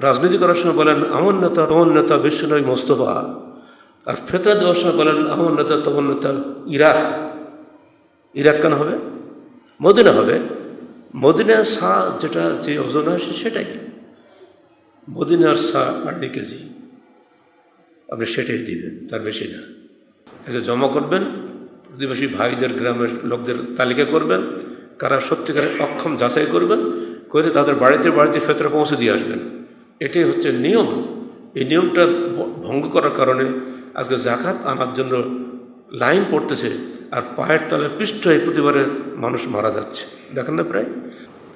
রাজনীতি করার সময় বলেন আমার নেতা তোমার নেতা বিশ্বনবী মোস্তফা, আর ফেতরা দেওয়ার সময় বলেন আমার নেতা তোমার নেতা ইরাক। ইরাক কেন হবে? মদিনা হবে। মদিনার সা যেটা যে ওজন আসে সেটাই, মদিনার সা 2.5 কেজি, আপনি সেটাই দিবেন, তার বেশি না। এটা জমা করবেন, প্রতিবেশী ভাইদের গ্রামের লোকদের তালিকা করবেন, কারা সত্যিকারের অক্ষম যাচাই করবেন, করে তাদের বাড়িতে বাড়িতে ফেতরা পৌঁছে দিয়ে আসবেন। এটাই হচ্ছে নিয়ম। এই নিয়মটা ভঙ্গ করার কারণে আজকে জাকাত আনার জন্য লাইন পড়তেছে, আর পায়ের তলে পৃষ্ঠ হয়ে প্রতিবারে মানুষ মারা যাচ্ছে, দেখেন না? প্রায়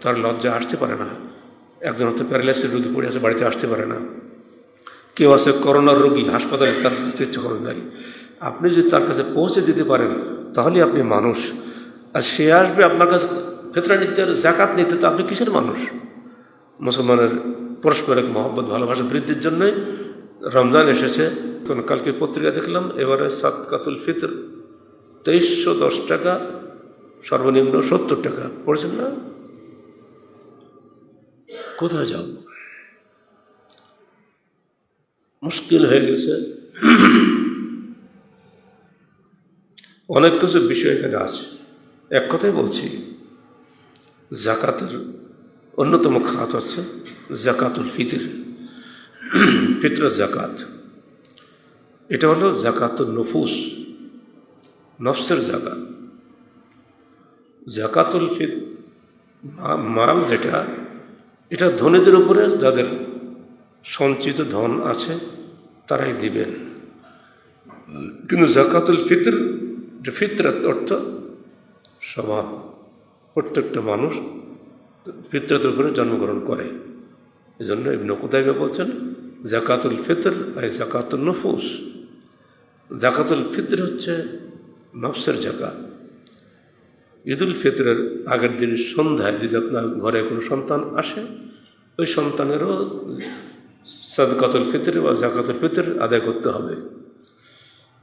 তার লজ্জা আসতে পারে না। একজন হয়তো প্যারালাইসিস রোগী পড়ে আছে, বাড়িতে আসতে পারে না। কেউ আছে করোনার রোগী, হাসপাতালে তার চিকিৎসা করেন নাই। আপনি যদি তার কাছে পৌঁছে দিতে পারেন তাহলে আপনি মানুষ। আর সে আসবে আপনার কাছে ফেতরা নিতে, জাকাত নিতে, তো আপনি কিসের মানুষ? মুসলমানের পারস্পরিক মহব্বত ভালোবাসা বৃদ্ধির জন্যই রমজান এসেছে। কালকে পত্রিকা দেখলাম এবারে সাদকাতুল ফিতর 2310 টাকা, সর্বনিম্ন 70 টাকা পড়েছেন না? কোথায় যাব? মুশকিল হয়ে গেছে। অনেক কিছু বিষয় এখানে আছে। এক কথাই বলছি, জাকাতের অন্যতম খাত হচ্ছে জাকাতুল ফিতর, ফিতরের জাকাত। এটা হলো জাকাতুল নুফুস, নফসের জাকাত। জাকাতুল ফিতর মাল যেটা, এটা ধনীদের উপরে, যাদের সঞ্চিত ধন আছে তারাই দিবেন। কিন্তু জাকাতুল ফিতর, যে ফিতরাত অর্থ স্বভাব, প্রত্যেকটা মানুষ ফিতরাতের উপরে জন্মগ্রহণ করে। এই জন্য ইবনে কুতাইবা বলছেন জাকাতুল ফিতর এই জাকাতুল নুফুস। জাকাতুল ফিতর হচ্ছে নফসের জাকাত। ঈদুল ফিতরের আগের দিন সন্ধ্যায় যদি আপনার ঘরে কোনো সন্তান আসে, ওই সন্তানেরও সাদকাতুল ফিতর বা জাকাতুল ফিতর আদায় করতে হবে।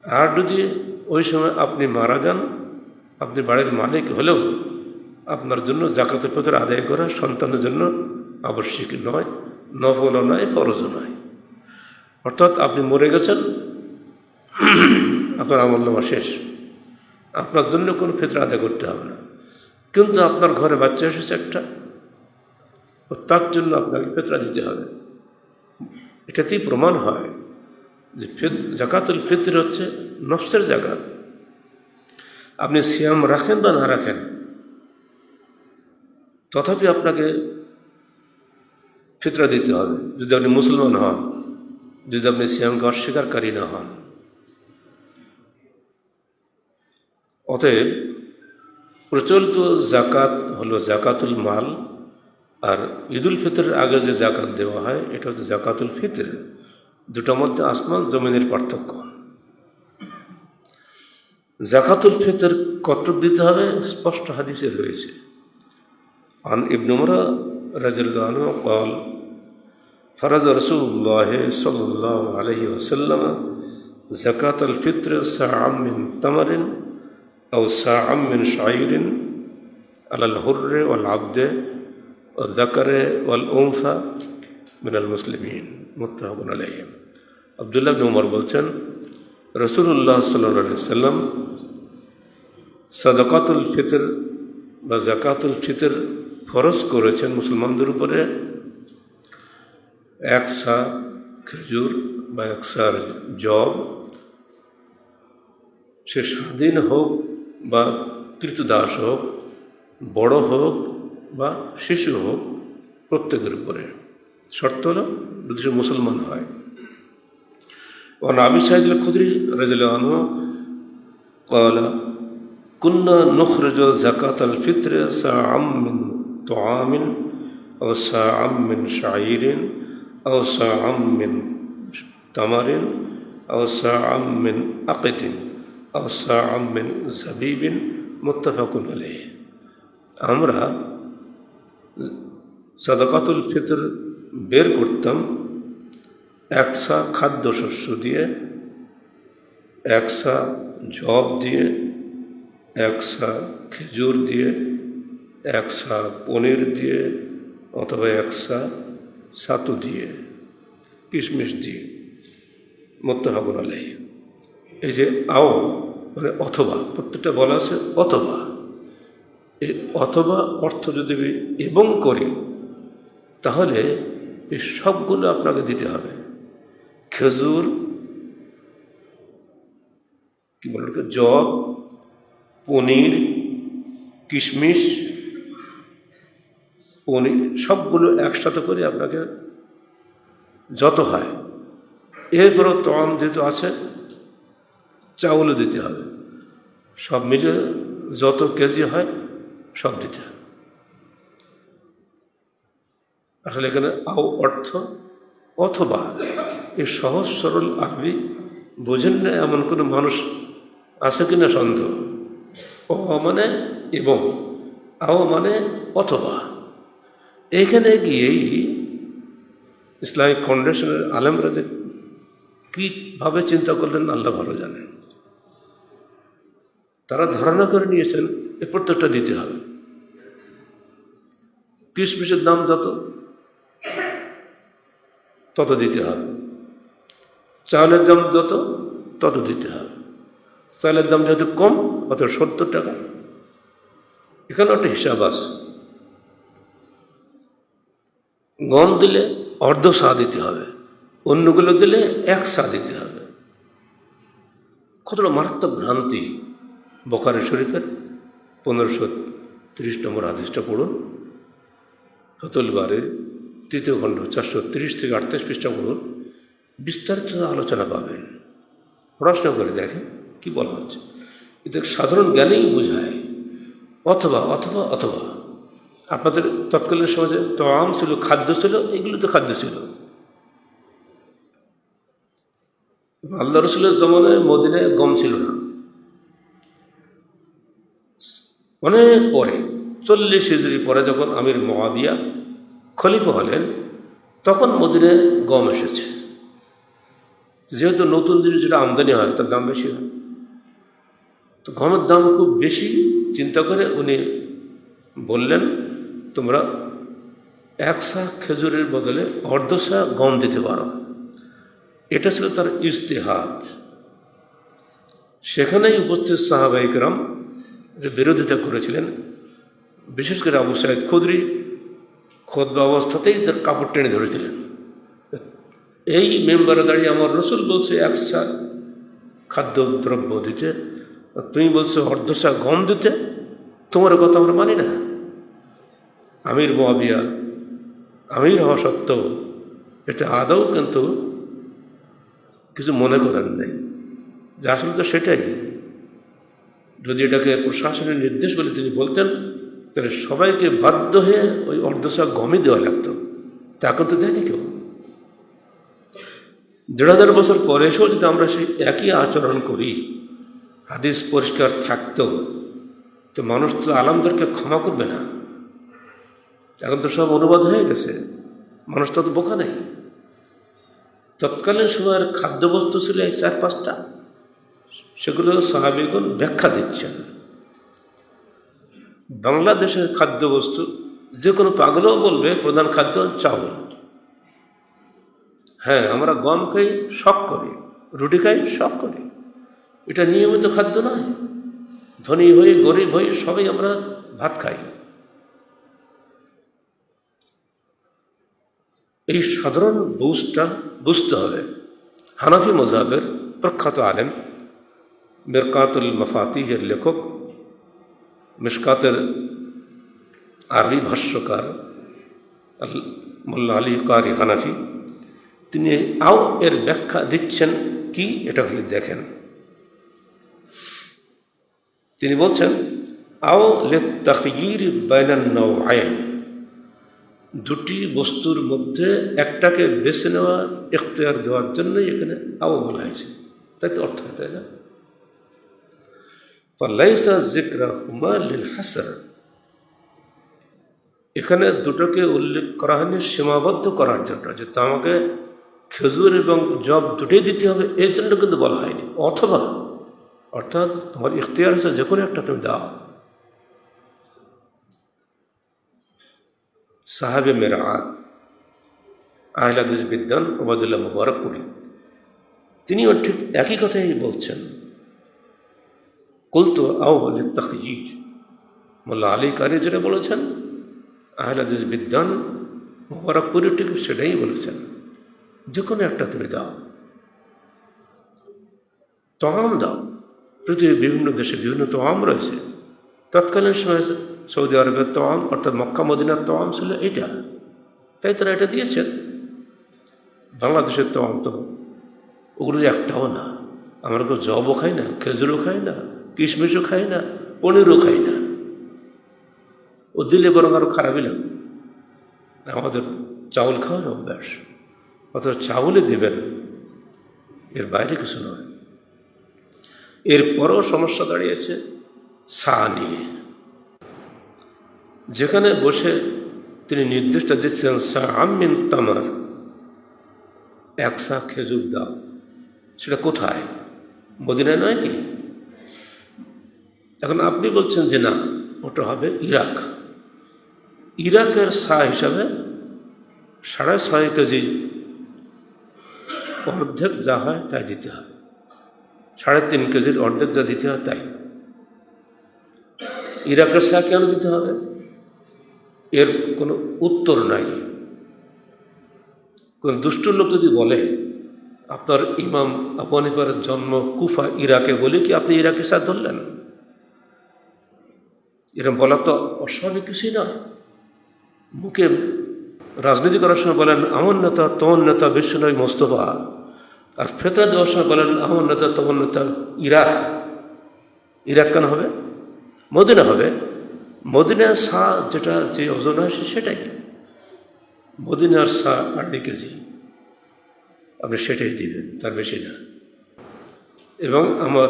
আর যদি ওই সময় আপনি মারা যান, আপনি বাড়ির মালিক হলেও আপনার জন্য জাকাতুল ফিতর আদায় করা সন্তানের জন্য আবশ্যিক নয়, নফলও নয়, ফরজও নয়। অর্থাৎ আপনি মরে গেছেন, আপনার আমলনামা শেষ, আপনার জন্য কোনো ফিতর আদায় করতে হবে না। কিন্তু আপনার ঘরে বাচ্চা এসেছে একটা, তার জন্য আপনাকে ফিতরা দিতে হবে। এটাতেই প্রমাণ হয় যে জাকাতুল ফিতর হচ্ছে নফসের জাকাত। আপনি সিয়াম রাখেন বা না রাখেন, তথাপি আপনাকে ফিতরা দিতে হবে, যদি আপনি মুসলমান হন, যদি আপনি সিয়ামকে অস্বীকারী না হন। অতএব প্রচলিত জাকাত হলো জাকাতুল মাল, আর ঈদুল ফিতরের আগে যে জাকাত দেওয়া হয় এটা হচ্ছে জাকাতুল ফিতর। দুটোর মধ্যে আসমান জমিনের পার্থক্য। জাকাতুল ফিতর কত দিতে হবে স্পষ্ট হাদিসে রয়েছে। আন ইবনে উমর রাদিয়াল্লাহু আনহু قال فرض رسول الله صلى الله عليه وسلم زكاة الفطر صاعا من تمر أو صاعا من شعير على الحر والعبد والذكر والأنثى من المسلمين متفق عليه। আব্দুল্লাহ ইবনে উমর বলছেন রাসূলুল্লাহ সাল্লাল্লাহু আলাইহি ওয়াসাল্লাম সাদাকাতুল ফিতর বা জাকাতুল ফিতর ফরজ করেছেন মুসলমানদের উপরে 1 সা খেজুর বা 1 সার জব, সে স্বাধীন হোক বা কৃতদাস হোক, বড় হোক বা শিশু হোক, প্রত্যেকের উপরে। শর্ত হলো যদি সে মুসলমান হয়। وعن أبي سعيد الخدري رضي الله عنه قال كنا نخرج زكاة الفطر صاعا من طعام أو صاعا من شعير أو صاعا من تمر أو صاعا من عقد أو صاعا من زبيب متفق عليه। আমরা সাদাকাতুল ফিতর বের করতাম 1 সা খাদ্যশস্য দিয়ে, 1 সা জব দিয়ে, 1 সা খেজুর দিয়ে, 1 সা পনির দিয়ে, অথবা 1 সা ছাতু দিয়ে, কিশমিশ দিয়ে, মুত্তাফাকুন আলাইহি। এই যে আও মানে অথবা, প্রত্যেকটা বলা আছে অথবা। এই অথবা অর্থ যদি এবং করি তাহলে এই সবগুলো আপনাকে দিতে হবে। খেজুর, কি বলে, জব, পনির, কিশমিশ, পনির সবগুলো একসাথে করে আপনাকে যত হয়, এরপরও তম যেহেতু আছে চাউলও দিতে হবে, সব মিলে যত কেজি হয় সব দিতে হবে। আসলে এখানে আও অর্থ অথবা, এই সহজ সরল আরবি বোঝেন না এমন কোনো মানুষ আছে কিনা সন্দেহ। অ মানে এবং, আও মানে অথবা। এইখানে গিয়েই ইসলামিক ফাউন্ডেশনের আলেমরা যে কীভাবে চিন্তা করলেন আল্লাহ ভালো জানেন। তারা ধারণা করে নিয়েছেন এ প্রত্যেকটা দিতে হবে। কিশমিশের দাম যত তত দিতে হবে, চাউলের দাম যত তত দিতে হবে। চাউলের দাম যেহেতু কম, অত 70 টাকা। এখানে একটা হিসাব আছে। গম দিলে অর্ধ সা দিতে হবে, অন্যগুলো দিলে 1 সা দিতে হবে। কতটা মারাত্মক ভ্রান্তি! বুখারী শরীফের 1530 নম্বর হাদিসটা পড়ুন, ফাতুল বারীর 3য় খণ্ড 430 থেকে 38 পৃষ্ঠা পড়ুন, বিস্তারিত আলোচনা পাবেন। পড়াশোনা করে দেখেন কি বলা হচ্ছে। এতে সাধারণ জ্ঞানেই বোঝায় অথবা অথবা অথবা। আপনাদের তৎকালীন সমাজে তাম ছিল, খাদ্য ছিল, এগুলো তো খাদ্য ছিল। আল্লাহ রসুলের জমানায় মদিনায় গম ছিল না। অনেক পরে 40 হিজরি পরে যখন আমির মুআবিয়া খলিফা হলেন, তখন মদিনায় গম এসেছে। যেহেতু নতুন জিনিস যেটা আমদানি হয় তার দাম বেশি হয়, তো গমের দাম খুব বেশি চিন্তা করে উনি বললেন, তোমরা 1 সা খেজুরের বদলে অর্ধ সা গম দিতে পারো। এটা ছিল তার ইজতিহাদ। সেখানেই উপস্থিত সাহাবায়ে কেরাম বিরোধিতা করেছিলেন। বিশেষ করে আবু সাঈদ খুদরি খুতবা অবস্থাতেই তার কাপড় টেনে ধরেছিলেন। এই মেম্বারে দাঁড়িয়ে আমার রসুল বলছে 1 সা খাদ্যদ্রব্য দিতে, তুমি বলছো অর্ধ সা গম দিতে, তোমার কথা আমরা মানি না। আমির মুআবিয়া আমির হওয়া সত্ত্বেও এটা আদৌ কিন্তু কিছু মনে করেন নাই, যে আসলে তো সেটাই। যদি এটাকে প্রশাসনের নির্দেশ বলে তিনি বলতেন, তাহলে সবাইকে বাধ্য হয়ে ওই অর্ধ সা গমই দেওয়া লাগতো। তা এখন তো দেয়নি কেউ। 1500 বছর পরে এসেও যদি আমরা সেই একই আচরণ করি, হাদিস পরিষ্কার থাকতেও, তো মানুষ তো আলেমদেরকে ক্ষমা করবে না। এখন তো সব অনুবাদ হয়ে গেছে, মানুষ তো বোকা নেই। তৎকালীন সময়ের খাদ্যবস্তু ছিল এই 4-5টা, সেগুলো সাহাবীগণ ব্যাখ্যা দিচ্ছেন। বাংলাদেশের খাদ্যবস্তু যে কোনো পাগলও বলবে প্রধান খাদ্য চাউল। হ্যাঁ, আমরা গম খাই, শখ করি, রুটি খাই, শখ করি। এটা নিয়মিত খাদ্য নয়। ধনী হই গরিব হই সবাই আমরা ভাত খাই। এই সাধারণ বুঝটা বুঝতে হবে। হানাফি মযহাবের প্রখ্যাত আলেম, মিরকাতুল মাফাতিহের লেখক, মিশকাতের আরবি ভাষ্যকার মোল্লা আলী কারি হানাফি, তিনি আও এর ব্যাখ্যা দিচ্ছেন কি, এটা হলে দেখেন। তিনি বলছেন, আও লিত্তাখয়ির বাইনান নাওআইন, দুটি বস্তুর মধ্যে একটাকে বেছে নেওয়ার ইখতিয়ার দেওয়ার জন্যই এখানে আও বলা হয়েছে। তাই তো অর্থ হয়, তাই না? ফালাইসা যিকরাহুমা লিল হাসর, এখানে দুটোকে উল্লেখ করা হয়নি সীমাবদ্ধ করার জন্য, যে তোমাকে খেজুর এবং জব দুটোই দিতে হবে এর জন্য কিন্তু বলা হয়নি। অথবা, অর্থাৎ তোমার ইখতিয়ার আছে, যে কোনো একটা তুমি দাও। সাহাবে মেরাত আহলে হাদিস বিদ্বান ওবায়দুল্লাহ মুবারকপুরী, তিনিও ঠিক একই কথাই বলছেন। কুলতু আউয়াল তাখয়ীর, মোল্লা আলী কারি যেটা বলেছেন, আহলে হাদিস বিদ্বান মুবারকপুরী ঠিক সেটাই বলেছেন। যে কোনো একটা তুমি দাও, তমাম দাও। পৃথিবীর বিভিন্ন দেশে বিভিন্ন তমাম রয়েছে। তৎকালীন সময় সৌদি আরবের তমাম অর্থাৎ মক্কা মদিনার তমাম ছিল এটা, তাই তারা এটা দিয়েছেন। বাংলাদেশের তমাম তো ওগুলোর একটাও না। আমরা কেউ জবও খাই না, খেজুরও খাই না, কিশমিশও খাই না, পনিরও খাই না। ও দিলে বরং আরও খারাপই লাগবে। আমাদের চাউল খাওয়ার অভ্যাস, অথচ চাউলই দেবেন, এর বাইরে কিছু নয়। এরপরও সমস্যা দাঁড়িয়েছে সা নিয়ে। যেখানে বসে তিনি নির্দিষ্ট দিচ্ছেন সা আমিন তামার, এক সা খেজুর দাও, সেটা কোথায়? মদিনায় নয় কি? এখন আপনি বলছেন যে না, ওটা হবে ইরাক। ইরাকের সা হিসাবে 6.5 কেজি অর্ধেক যা হয় তাই দিতে হয়, 3.5 কেজির অর্ধেক যা দিতে হয় তাই। ইরাকের সা কেন দিতে হবে? এর কোনো উত্তর নাই। কোন দুষ্ট লোক যদি বলে আপনার ইমাম আবু হানিফার জন্ম কুফা ইরাকে, বলে কি আপনি ইরাকের সা ধরলেন? এরকম বলা তো অস্বাভাবিক কিছুই নয়। মুখে রাজনীতি করার সময় বলেন আমার নেতা তোমার নেতা বিশ্বনবী মোস্তফা, আর ফেতরা দেওয়ার সময় বলেন আমার নেতা তোমার নেতা ইরাক। ইরাক কেন হবে? মদিনা হবে। মদিনার সা যেটা যে ওজন আসে সেটাই। মদিনার সা 2.5 কেজি, আপনি সেটাই দিবেন, তার বেশি না। এবং আমার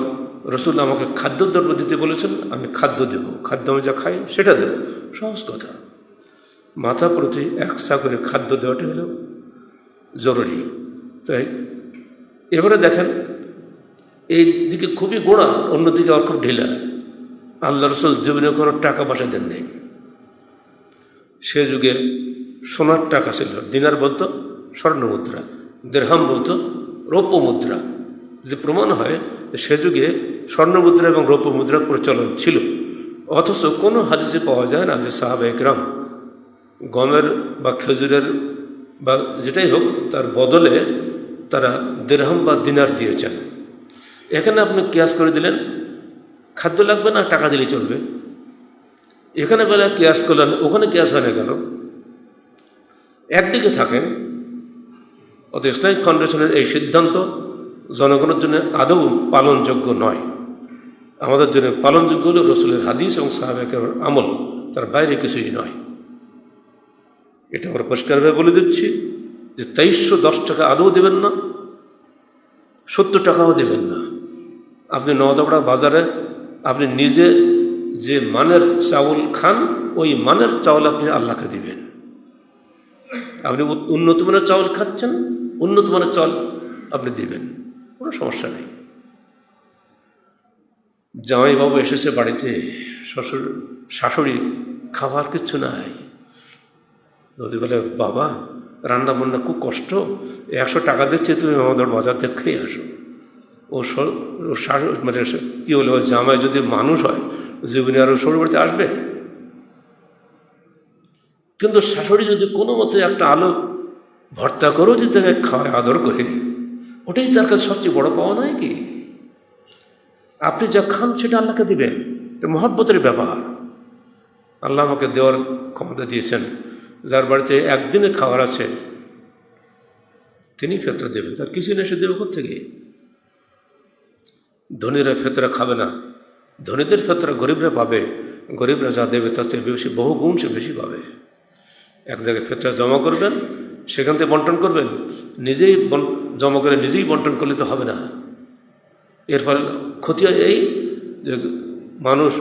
রসুল আমাকে খাদ্যদ্রব্য দিতে বলেছেন, আমি খাদ্য দেব, খাদ্য আমি যা খাই সেটা দেব। সহজ কথা। মাথা প্রতি 1 সা করে খাদ্য দেওয়াটা হলো জরুরি। তাই এবারে দেখেন, এই দিকে খুবই গোড়া, অন্যদিকে আর খুব ঢিলা। আল্লাহ রসুল জীবনে কোনো টাকা পয়সা দেন নেই। সে যুগে সোনার টাকা ছিল, দিনার বলতো স্বর্ণ মুদ্রা, দেরহাম বলতো রৌপ্য মুদ্রা। যে প্রমাণ হয় সে যুগে স্বর্ণ মুদ্রা এবং রৌপ্য মুদ্রার প্রচলন ছিল। অথচ কোনো হাদিসে পাওয়া যায় না যে সাহাবা একরাম গমের বা খেজুরের বা যেটাই হোক তার বদলে তারা দেরহাম বা দিনার দিয়েছেন। এখানে আপনি কিয়াস করে দিলেন খাদ্য লাগবে না, টাকা দিলেই চলবে। এখানে বেলা কিয়াস করলেন, ওখানে কিয়াস হয় না কেন? একদিকে থাকেন। অত ইসলামিক ফাউন্ডেশনের এই সিদ্ধান্ত জনগণের জন্য আদৌ পালনযোগ্য নয়। আমাদের জন্য পালনযোগ্য হল রসুলের হাদিস এবং সাহাবায়ে কেরামের আমল, তার বাইরে কিছুই নয়। এটা আমরা পরিষ্কারভাবে বলে দিচ্ছি যে 2310 টাকা আদৌ দেবেন না, 70 টাকাও দেবেন না। আপনি নওদাপাড়া বাজারে আপনি নিজে যে মানের চাউল খান, ওই মানের চাউল আপনি আল্লাহকে দিবেন। আপনি উন্নত মানের চাউল খাচ্ছেন, উন্নত মানের চাউল আপনি দিবেন, কোনো সমস্যা নেই। জামাইবাবু এসেছে বাড়িতে, শ্বশুর শাশুড়ি, খাবার কিচ্ছু নাই। যদি বলে বাবা রান্না বান্না খুব কষ্ট, 100 টাকা দিচ্ছে, তুমি আমাদের বাজার থেকে খেয়ে আসো। ও শাশুড়ি মানে কী বলে, ওই জামাই যদি মানুষ হয় জীবনে আরও শ্বশুর বাড়িতে আসবে। কিন্তু শাশুড়ি যদি কোনো মতে একটা আলু ভর্তা করেও যদি তাকে খাওয়ায় আদর করে, ওটাই তার কাছে সবচেয়ে বড় পাওয়া নয় কি? আপনি যা খান সেটা আল্লাহকে দিবেন, এটা মহব্বতের ব্যাপার। আল্লাহ আমাকে দেওয়ার ক্ষমতা দিয়েছেন। যার বাড়িতে একদিনে খাবার আছে তিনি ফেতরা দেবে, তার কিছু না সে দেবে কোত্থেকে? ধনীরা ফেতরা খাবে না, ধনীদের ফেতরা গরিবরা পাবে, গরিবরা যা দেবে তার চেয়ে বেশি, বহু গুণ সে বেশি পাবে। এক জায়গায় ফেতরা জমা করবেন, সেখান থেকে বন্টন করবেন, নিজেই জমা করে নিজেই বন্টন করলে তো হবে না। এর ফলে ক্ষতি হয় এই যে মানুষ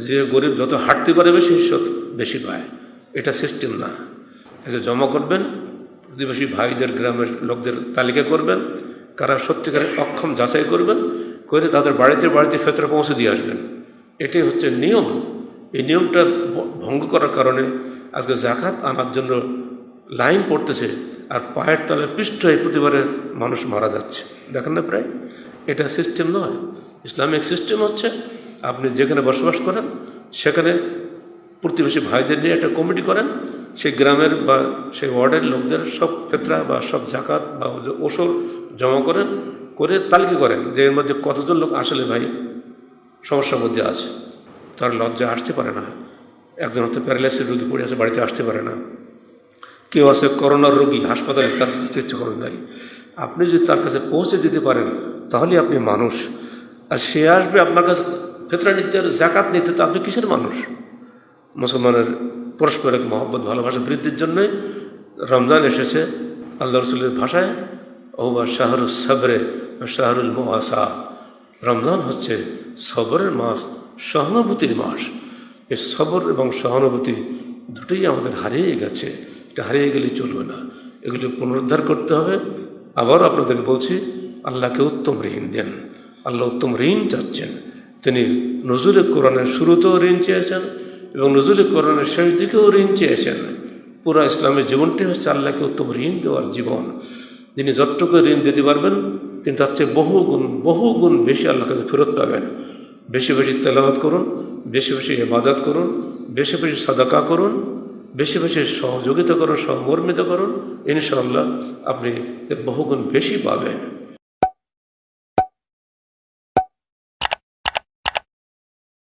যে গরিব যত হাঁটতে পারে বেশি বেশি পায়, এটা সিস্টেম না। এটা জমা করবেন, প্রতিবেশী ভাইদের গ্রামের লোকদের তালিকা করবেন, কারা সত্যিকারের অক্ষম যাচাই করবেন, করে তাদের বাড়িতে বাড়িতে ফেতরা পৌঁছে দিয়ে আসবেন। এটাই হচ্ছে নিয়ম। এই নিয়মটা ভঙ্গ করার কারণে আজকে জাকাত আনার জন্য লাইন পড়তেছে, আর পায়ের তলে পৃষ্ঠ হয়ে প্রতিবারে মানুষ মারা যাচ্ছে, দেখেন না প্রায়। এটা সিস্টেম নয়। ইসলামিক সিস্টেম হচ্ছে আপনি যেখানে বসবাস করেন সেখানে প্রতিবেশী ভাইদের নিয়ে একটা কমিটি করেন, সেই গ্রামের বা সেই ওয়ার্ডের লোকদের সব ফেতরা বা সব জাকাত বা ওসর জমা করেন, করে তালিকা করেন যে এর মধ্যে কতজন লোক আসলে ভাই সমস্যার মধ্যে আছে, তার লজ্জা আসতে পারে না। একজন হয়তো প্যারালাইসিস রোগী পড়ে আছে, বাড়িতে আসতে পারে না। কেউ আছে করোনার রোগী, হাসপাতালে তার চিকিৎসা করেন নাই। আপনি যদি তার কাছে পৌঁছে দিতে পারেন তাহলে আপনি মানুষ। আর সে আসবে আপনার কাছে ফেতরা নিতে, জাকাত নিতে, তো আপনি কিসের মানুষ? মুসলমানের পরস্পরের মহব্বত ভালোবাসা বৃদ্ধির জন্যই রমজান এসেছে। আল্লাহ রসুলের ভাষায় ওবা শাহরুল সাবরে শাহরুল মুআসা, রমজান হচ্ছে সবরের মাস, সহানুভূতির মাস। এই সবর এবং সহানুভূতি দুটোই আমাদের হারিয়ে গেছে। এটা হারিয়ে গেলে চলবে না, এগুলি পুনরুদ্ধার করতে হবে। আবার আপনাদেরকে বলছি, আল্লাহকে উত্তম ঋণ দেন। আল্লাহ উত্তম ঋণ চাচ্ছেন। তিনি নজরুল কোরআনের শুরুতেও ঋণ চেয়েছেন এবং নজরুল কোরআনের শেষ দিকেও ঋণ চেয়েছেন। পুরো ইসলামের জীবনটি হচ্ছে আল্লাহকে উত্তম ঋণ দেওয়ার জীবন। যিনি যতটুকু ঋণ দিতে পারবেন তিনি তার চেয়ে বহুগুণ বেশি আল্লাহর কাছে ফেরত পাবেন। বেশি বেশি তেলাওয়াত করুন, বেশি বেশি ইবাদত করুন, বেশি বেশি সাদাকা করুন, বেশি বেশি সহযোগিতা করুন, সহমর্মিতা করুন। ইনশাআল্লাহ আপনি এর বহুগুণ বেশি পাবেন।